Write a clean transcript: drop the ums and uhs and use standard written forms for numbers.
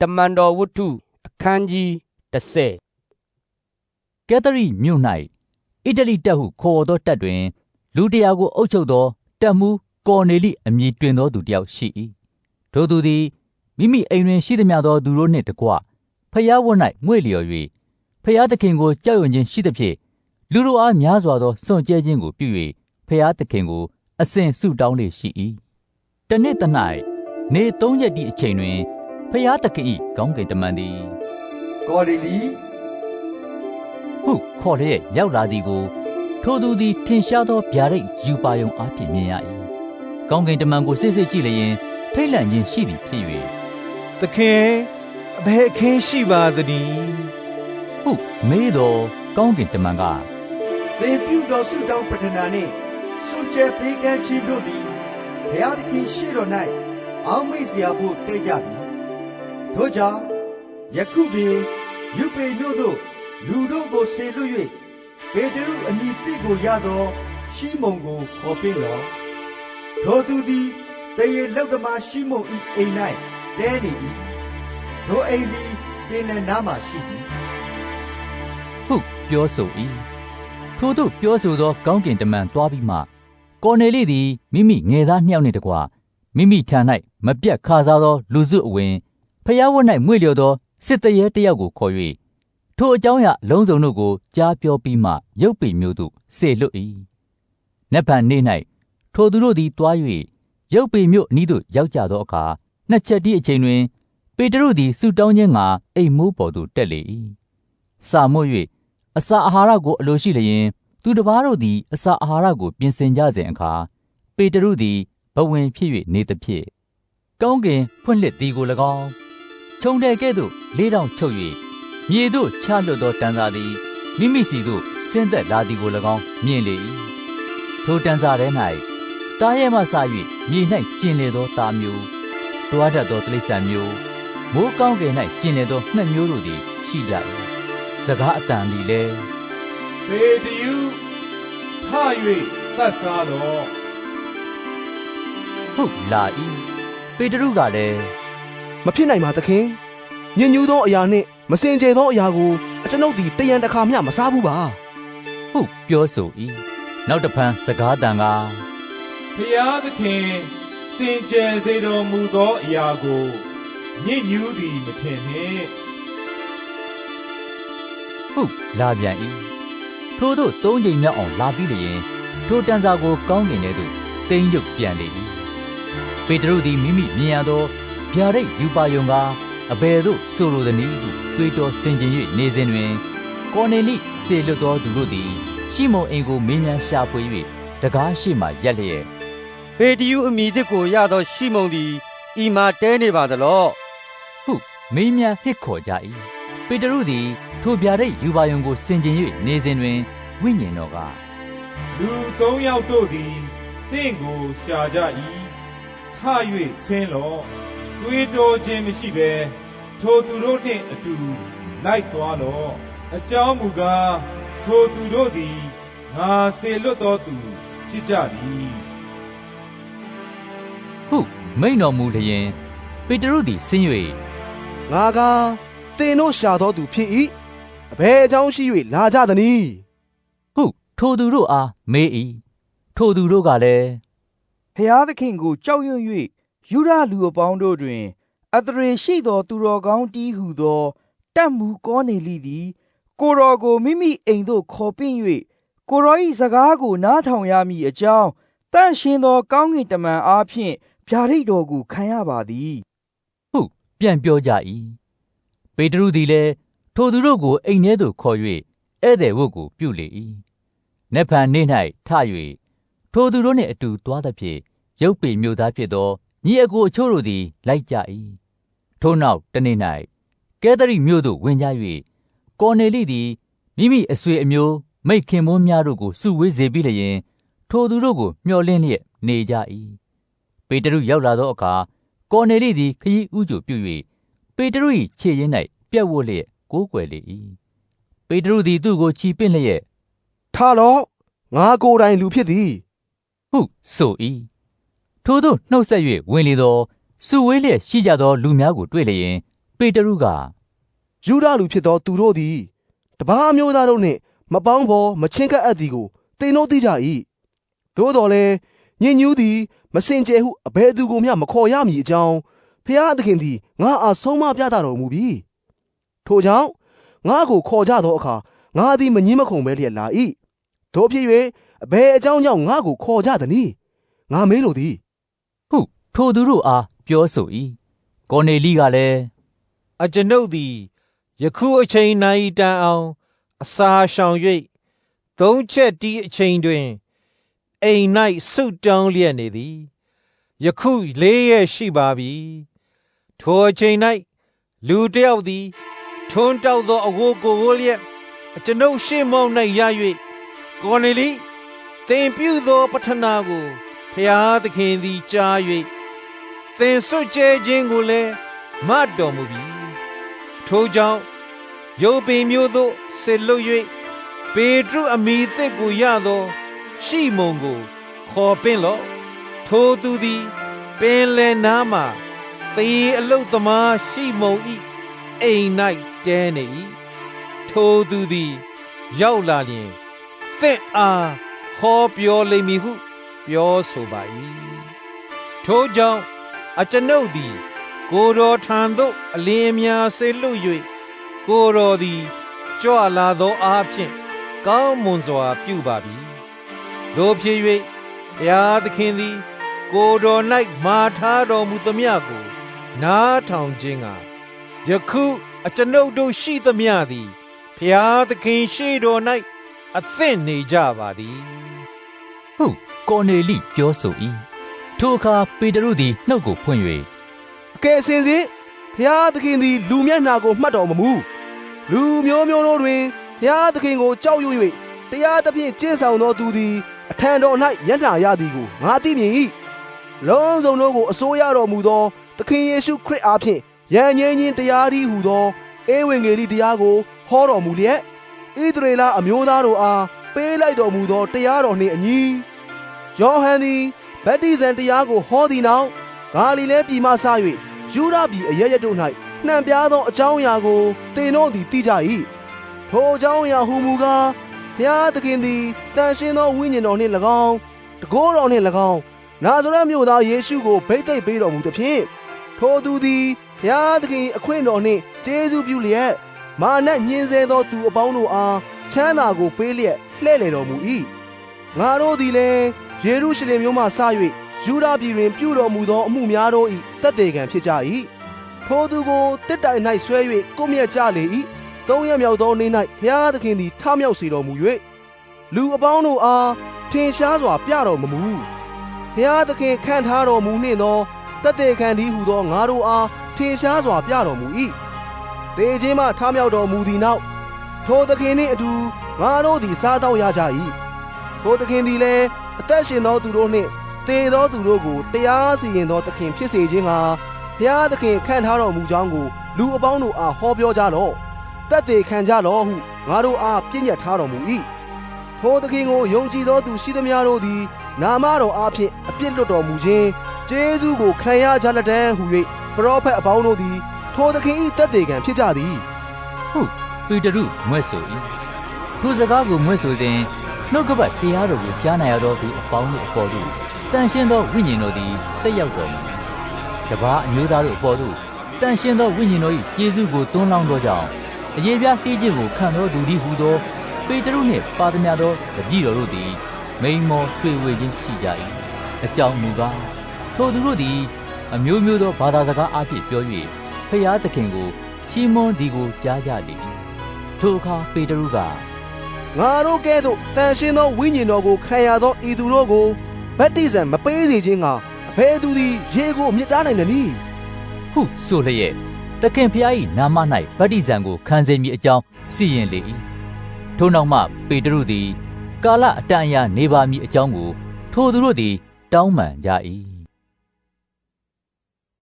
တမန်တော်ဝတ္ထုအခန်းကြီး30ကဲသရိမြို့၌အီတလီတပ်ဟုခေါ်သောတပ်တွင်လူတရာကိုအုပ်ချုပ်သောတပ်မှူးကော်နေလိအမည်တွင်သောသူတစ်ယောက်ရှိ၏ထိုသူသည်မိမိအိမ်တွင်ရှိသမျှသောသူတို့နှင့်တကွဖျားဝတ်၌မွေ့လျော်၍ဖျားသခင်ကိုကြောက်ရွံ့ခြင်းရှိသဖြင့်လူတို့အားများစွာသောစွန့်ကြဲခြင်းကိုပြု၍ဖျားသခင်ကိုအစဉ်ဆုတောင်းလေရှိ၏တနေ့တ၌နေ3ရက်သည့်အချိန်တွင်ဖျားသခင်၏ကောင်းကင်တမန်သည်ကော်နေလိဟုခေါ်လျက်ရောက်လာသည်ကိုထိုသူသည်ထင်ရှားသောဗျာဒိတ်ယူပါယုံအားဖြင့်မြင်ရ၏ကောင်းကင်တမန်ကိုစစ်စစ်ကြည့်လျင်ထိတ်လန့်ခြင်းရှိသည်ဖြစ်၍သခင်အဘယ်အခင်းရှိပါသနည်းဟုမေးတော်ကောင်းကင်တမန်ကသင်ပြုသောဆုတောင်းပတနာနှင့်စွန့်ကြဲပေးကမ်းခြင်းတို့သည်ဘုရားသခင်ရှေ့တော်၌အောက်မေ့စရာဖို့တည်ကြပြီထို့ကြောင့်ယခုပင်ယူပေမြို့သို့လူတို့ကိုဆေလွတ်၍ပေတရုအမည်သစ်ကိုရသောရှီမုန်ကိုခေါ်ပင့်လော့ထိုသူသည်တရေလောက်သမားရှီမုန်၏အိမ်၌တဲနေ၏ထိုအိမ်သည်ပင်လယ်နားမှရှိသည်ဟုပြောဆို၏ထိုသို့ပြောဆိုသောကောင်းကင်တမန်သွားပြီးမှကော်နေလိသည်မိမိငယ်သား2ယောက်နှင့်တကွမိမိထံ၌မပြတ်ခါစားသောလူစုအဝင်ဖျားဝတ်၌မွေ့လျော်သောစစ်တရေတစ်ယောက်ကိုခေါ်၍ထိုအကြောင်းအရာအလုံးစုံတို့ကိုကြားပြောပြီးမှရုပ်ပေမျိုးသို့ဆေလွတ်၏နက်ဖြန်နေ့၌ထိုသူတို့သည်တွား၍ရုပ်ပေမျိုးအနီးသို့ရောက်ကြသောအခါနှစ်ချက်တည်းအချိန်တွင်ပေတရုသည်ဆုတောင်းခြင်းငှာအိမ်မိုးပေါ်သို့တက်လေ၏စာမို့၍အစာအာဟာရကိုအလိုရှိလျင်သူတစ်ပါးတို့သည်အစာအာဟာရကိုပြင်ဆင်ကြစဉ်အခါပေတရုသည်ဘဝင်ဖြစ်၍နေသဖြင့်ကောင်းကင်ဖွင့်လှစ်သည်ကို၎င်းခြုံတယ်ကဲ့သို့လေးတောင်ချုပ်၍မြေသို့ချလွတ်သောတန်စာသည်မိမိစီသို့ဆင်းသက်လာသည်ကို၎င်းမြင်လေ၏ထိုတန်စာထဲ၌တားရဲမှစ၍မြေ၌ကျင်လေသောသားမျိုးတွားတတ်သောတိရစ္ဆာန်မျိုးမိုးကောင်းကင်၌ကျင်လေသောငှက်မျိုးတို့သည်ရှိကြ၏စကားအတန်သည်လည်းပေတရုထ၍သတ်စားလော့ဟုတ်လာ၏ပေတရုကလည်းမဖြစ်နိုင်ပါသခင်ညဉ့်ညူးသောအရာနှင့်မစင်ကြယ်သောအရာကိုအကျွန်ုပ်သည်တရံတစ်ခါမျှမစားဘူးပါဟုတ်ပြောဆို၏နောက်တစ်ဖန်စကားတန်ကဖျားသခင်စင်ကြယ်စေတော်မူသောအရာကိုညဉ့်ညူးသည်မထင်နှင့်ဟုတ်လာပြန်၏ထို့သို့3ကြိမ်မြောက်အောင်လာပြီးလျင်ထိုတန်စာကိုကောင်းကင်ထဲသို့တိမ်ရုပ်ပြန်လေ၏ပေတရုသည်မိမိမြင်ရသောဗျာဒိတ်ယူပါယုံကအဘယ်သို့ဆိုလိုသည်နည်းဟုတွေးတောဆင်ခြင်၍နေစဉ်တွင်ကော်နေလိဆေလွတ်သောသူတို့သည်ရှီမုန်အိမ်ကိုမင်းများရှာဖွေ၍တကားရှိမှရက်လျက်ပေတရုအမည်သစ်ကိုရသောရှီမုန်သည်ဤမှာတဲနေပါသလောဟုမင်းများဟစ်ခေါ်ကြ၏ပေတရုသည်ထိုဗျာဒိတ်ယူပါယုံကိုဆင်ခြင်၍နေစဉ်တွင်ဝိညာဉ်တော်ကလူ3ယောက်တို့သည်သင်ကိုရှာကြ၏ထ၍ဆင်းလော့တွေးတောခြင်းမရှိဘဲထိုသူတို့နှင့်အတူလိုက်သွားလော့အကြောင်းမူကားထိုသူတို့သည်ငါစေလွတ်တော်သူဖြစ်ကြသည်ဟုမိန့်တော်မူလျင်ပေတရုသည်ဆင်း၍ငါကသင်တို့ရှာသောသူဖြစ်၏အဘယ်အကြောင်းရှိ၍လာကြသနည်းဟုထိုသူတို့အားမေး၏ထိုသူတို့ကလည်းဖျားသခင်ကိုကြောက်ရွံ့၍ယူဒလူအပေါင်းတို့တွင်အသရေရှိသောသူတော်ကောင်းတီးဟုသောတပ်မှူးကောနေလိသည်ကိုတော်ကိုမိမိအိမ်သို့ခေါ်ပင့်၍ကိုတော်၏စကားကိုနားထောင်ရမည်အကြောင်းတန့်ရှင်းသောကောင်းကင်တမန်အားဖြင့်ဗျာဒိတ်တော်ကိုခံရပါသည်ဟုပြန်ပြောကြ၏ပေတရုသည်လည်းထိုသူတို့ကိုအိမ်ထဲသို့ခေါ်၍ဧည့်သည်ဝတ်ကိုပြုလေ၏နက်ဖြန်နေ့၌ထ၍ထိုသူတို့နှင့်အတူသွားသဖြင့်ရုပ်ပေမြို့သားဖြစ်သောညီအကိုအချို့တို့သည်လိုက်ကြ၏ထို့နောက်တနေ့၌ကဲသရိမြို့သို့ဝင်ကြ၍ကော်နေလိသည်မိမိအဆွေအမျိုးမိတ်ခင်မွန်းများတို့ကိုစုဝေးစေပြီးလျင်ထိုသူတို့ကိုမျှော်လင့်လျက်နေကြ၏ပေတရုရောက်လာသောအခါကော်နေလိသည်ခရီးဥကြိုပြု၍ပေတရု၏ခြေရင်း၌ပြက်ဝတ်လျက်ကိုးကွယ်လေ၏ပေတရုသည်သူ့ကိုချီပင့်လျက်ထလော့ငါကိုယ်တိုင်လူဖြစ်သည်ဟုဆို၏ထို့သို့နှုတ်ဆက်၍ဝင်လေသောစုဝေးလျက်ရှိကြသောလူများကိုတွေ့လျင် ပေတရုက ယူဒလူဖြစ်သောသူတို့သည်တပါးမျိုးသားတို့နှင့်မပေါင်းဖော်မချင်းကပ်အပ်သည်ကိုသင်တို့သိကြ၏သို့တော်လည်းညင်ညူးသည်မစင်ကြယ်ဟုအဘယ်သူကိုမျှမခေါ်ရမည်အကြောင်းဖျားသခင်သည်ငါအားဆုံးမပြသတော်မူပြီထို့ကြောင့်ငါကိုခေါ်ကြသောအခါငါသည်မငြင်းမခုန်ပဲလျက်လာ၏တို့ဖြစ်၍အဘယ်အကြောင်းကြောင့်ငါကိုခေါ်ကြသနည်းငါမေးလိုသည်ဟုထိုသူတို့အားပြောဆို၏ကော်နေလိကလည်းအကျွန်ုပ်သည်ယခုအချိန်နိုင်တန်အောင်အစာရှောင်၍သုံးချက်တီးအချိန်တွင်အိမ်၌ဆုတောင်းလျက်နေသည်ယခု4 ရက်ရှိပါပြီထိုအချိန်၌လူတစ်ယောက်သည်ထွန်းတောက်သောအဝတ်ကိုဝတ်လျက်အကျွန်ုပ်ရှေ့မောက်၌ရ၍ကော်နေလိသင်ပြုသောပဌနာကိုဖျားသခင်သည်ကြား၍သင်စွတ်ကြဲခြင်းကိုလည်းမတ်တော်မူပြီထို့ကြောင့်ယုပိမျိုးသို့ဆေလွတ်၍ပေတရုအမိသစ်ကိုရသောရှိမုန်ကိုခေါ်ပင့်လော့ထိုသူသည်ပင်လယ်နားမှသေအလုတ်သမားရှိမုန်၏အိမ်၌တဲနေ၏ထိုသူသည်ရောက်လာလျင်သင်အားဟောပြောလိမ့်မည်ဟုပြောဆိုပါ၏ထို့ကြောင့်အကျွန်ုပ်သည်ကိုယ်တော်ထံသို့အလင်းအများဆေလွတ်၍ကိုယ်တော်သည်ကြွလာသောအားဖြင့်ကောင်းမွန်စွာပြုပါပြီတို့ဖြစ်၍ဘုရားသခင်သည်ကိုယ်တော်၌မာထားတော်မူသမျှကိုနားထောင်ခြင်းကယခုအကျွန်ုပ်တို့ရှိသမျှသည်ဘုရားသခင်ရှေ့တော်၌အသင့်နေကြပါသည်ဟုကော်နေလိပြောဆို၏ထိုအခါပေတရုသည်နှုတ်ကိုဖွင့်၍အကယ်စင်စစ်ဘုရားသခင်သည်လူမျက်နှာကိုမှတ်တော်မမူလူမျိုးမျိုးတို့တွင်ဘုရားသခင်ကိုကြောက်ရွံ့၍တရားသဖြင့်ကျင့်ဆောင်သောသူသည်အထံတော်၌မျက်နှာရသည်ကိုငါသိမြင်၏လုံးစုံတို့ကိုအစိုးရတော်မူသောသခင်ယေရှုခရစ်အားဖြင့်ယဉ်ကျေးခြင်းတရားသည်ဟူသောဧဝံဂေလိတရားကိုဟောတော်မူလျက်ဣသရေလအမျိုးသားတို့အားပေးလိုက်တော်မူသောတရားတော်နှင့်အညီယောဟန်သည်ဗတ္တိဇံတရားကိုဟောသည့်နောက်ဂါလိလဲပြည်မှစ၍ယူဒပြည်အရပ်ရပ်တို့၌နှံပြားသောအကြောင်းအရာကိုသင်တို့သည်သိကြ၏ထိုအကြောင်းအရာဟူမူကားဘုရားသခင်သည်တန်ရှင်းသောဝိညာဉ်တော်နှင့်၎င်းတကိုးတော်နှင့်၎င်းနာဇရက်မြို့သားယေရှုကိုဗိတ်သိက်ပေးတော်မူသဖြင့်ထိုသူသည်ဘုရားသခင်အခွင့်တော်နှင့်ကျေးဇူးပြုလျက်မာနညှင်းဆဲသောသူအပေါင်းတို့အားချမ်းသာကိုပေးလျက်လှည့်လည်တော်မူ၏ငါတို့သည်လည်းယေရုရှလင်မြို့မှစ၍ယူဒပြည်တွင်ပြုတော်မူသောအမှုများတို့၏တသက်ခံဖြစ်ကြ၏ထိုသူကိုတစ်တိုင်၌ဆွဲ၍ကိုမြတ်ကြလေ၏3 ရက်မြောက်သောနေ့၌ဘုရားသခင်သည်ထမြောက်စေတော်မူ၍လူအပေါင်းတို့အားထင်ရှားစွာပြတော်မမူဘုရားသခင်ခန့်ထားတော်မူနှင့်သောတသက်ခံသည်ဟုသောငါတို့အားထင်ရှားစွာပြတော်မူ၏သေခြင်းမှထမြောက်တော်မူသည့်နောက်ထိုသခင်နှင့်အတူငါတို့သည်စားသောက်ရကြ၏ထိုသခင်သည်လည်းအသက်ရှင်သောသူတို့နှင့်သေသောသူတို့ကိုတရားစီရင်သောသခင်ဖြစ်စေခြင်းဟာဘုရားသခင်ခန့်ထားတော်မူကြောင်းကိုလူအပေါင်းတို့အားဟောပြောကြလော့သက်သေခံကြလော့ဟုငါတို့အားပြည့်ညတ်ထားတော်မူ၏ထိုသခင်ကိုယုံကြည်သောသူရှိသမျှတို့သည်နာမတော်အားဖြင့်အပြစ်လွတ်တော်မူခြင်းကျေးဇူးကိုခံရကြလက်တန်းဟု၍ပရောဖက်အပေါင်းတို့သည်ထိုသခင်၏သက်သေခံဖြစ်ကြသည်ဟုပေတရုမွဲ့ဆို၏ထိုစကားကိုမွဲ့ဆိုစဉ်နှုတ်ကပတ်တရားတော်ကိုကြားနာရသောသူအပေါင်းတို့အပေါ်သို့တန်ရှင်းသောဝိညာဉ်တော်သည်တက်ရောက်တော်မူတပါးအမျိုးသားတို့အပေါ်သို့တန်ရှင်းသောဝိညာဉ်တော်၏ကျေးဇူးကိုသွန်းလောင်းသောကြောင့်အယေပြားလှေးခြင်းကိုခံသောသူသည်ဟူသောပေတရုနှင့်ပါသမျှသောတပည့်တော်တို့သည်မိန်မောတွေ့ဝေခြင်းရှိကြ၏အကြောင်းမူကားထိုသူတို့သည်အမျိုးမျိုးသောဘာသာစကားအားဖြင့်ပြော၍ဖျားသခင်ကိုချီးမွမ်းသည်ကိုကြားကြလေ၏ထိုအခါပေတရုကငါတို့ကဲ့သို့တန်ရှင်းသောဝိညာဉ်တော်ကိုခံရသောဤသူတို့ကိုဗတ္တိဇံမပေးစေခြင်းကအဘယ်သူသည်ရေကိုမြစ်တားနိုင်သနည်းဟုဆိုလျက်သခင်ဖျား၏နာမ၌ဗတ္တိဇံကိုခံစေမည်အကြောင်းစီရင်လေ၏ထိုနောက်မှပေတရုသည်ကာလအတန်အရာနေပါမည်အကြောင်းကိုထိုသူတို့သည်တောင်းပန်ကြ၏